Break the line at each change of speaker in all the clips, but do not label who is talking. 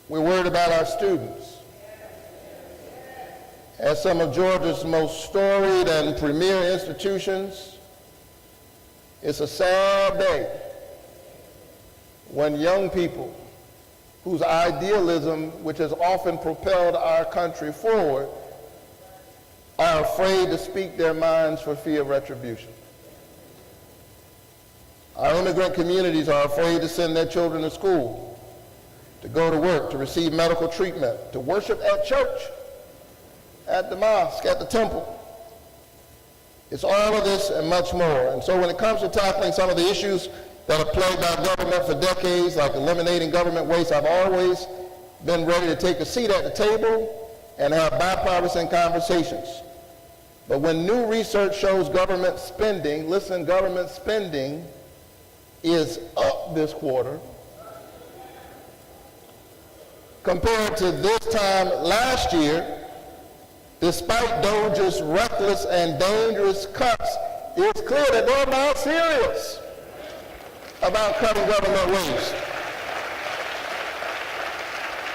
We're worried about our students. At some of Georgia's most storied and premier institutions, it's a sad day when young people whose idealism, which has often propelled our country forward, are afraid to speak their minds for fear of retribution. Our immigrant communities are afraid to send their children to school, to go to work, to receive medical treatment, to worship at church, at the mosque, at the temple. It's all of this and much more. And so when it comes to tackling some of the issues that have plagued our government for decades, like eliminating government waste, I've always been ready to take a seat at the table and have bipartisan conversations. But when new research shows government spending, listen, government spending is up this quarter compared to this time last year, despite DOJ's reckless and dangerous cuts, it's clear that they're not serious about cutting government waste.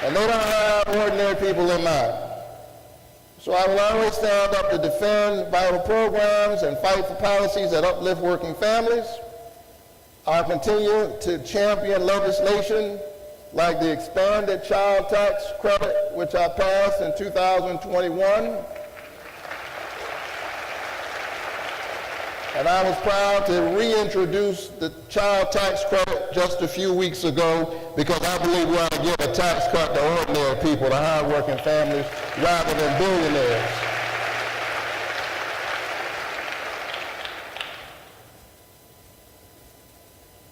And they don't have ordinary people in mind. So I will always stand up to defend vital programs and fight for policies that uplift working families. I'll continue to champion legislation like the expanded child tax credit, which I passed in 2021. And I was proud to reintroduce the child tax credit just a few weeks ago because I believe we ought to give a tax cut to ordinary people, to hard-working families, rather than billionaires.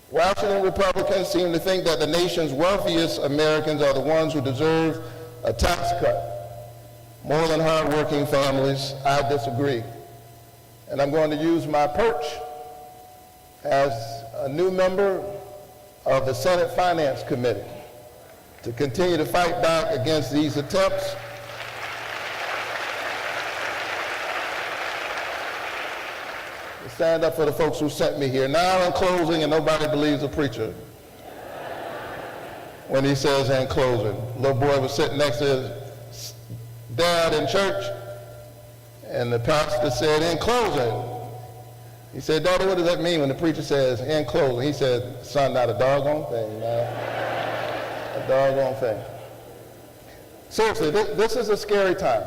Washington Republicans seem to think that the nation's wealthiest Americans are the ones who deserve a tax cut more than hard-working families. I disagree. And I'm going to use my perch as a new member of the Senate Finance Committee to continue to fight back against these attempts to stand up for the folks who sent me here. Now in closing, and nobody believes a preacher when he says in closing. Little boy was sitting next to his dad in church, and the pastor said, in closing. He said, Daddy, what does that mean when the preacher says, in closing? He said, son, not a doggone thing, man. A doggone thing. Seriously, this is a scary time.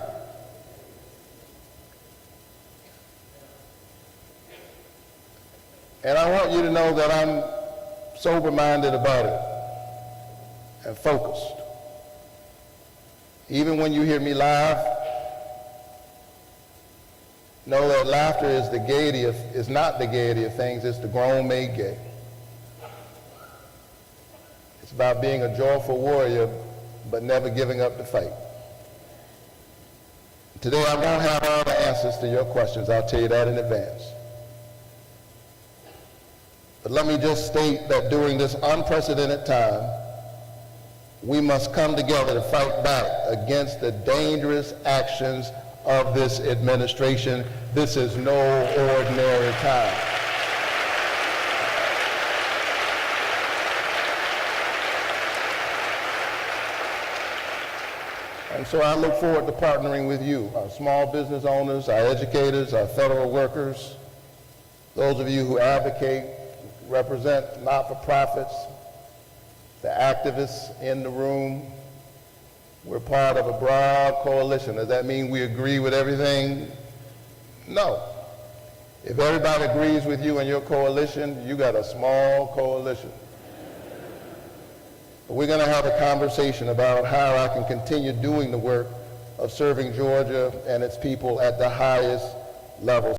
And I want you to know that I'm sober-minded about it and focused. Even when you hear me laugh, know that laughter is not the gaiety of things, it's the grown made gay. It's about being a joyful warrior, but never giving up the fight. Today I won't have all the answers to your questions, I'll tell you that in advance. But let me just state that during this unprecedented time, we must come together to fight back against the dangerous actions of this administration. This is no ordinary time. And so I look forward to partnering with you, our small business owners, our educators, our federal workers, those of you who advocate, represent not-for-profits, the activists in the room. We're part of a broad coalition. Does that mean we agree with everything? No. If everybody agrees with you and your coalition, you got a small coalition. But we're going to have a conversation about how I can continue doing the work of serving Georgia and its people at the highest levels.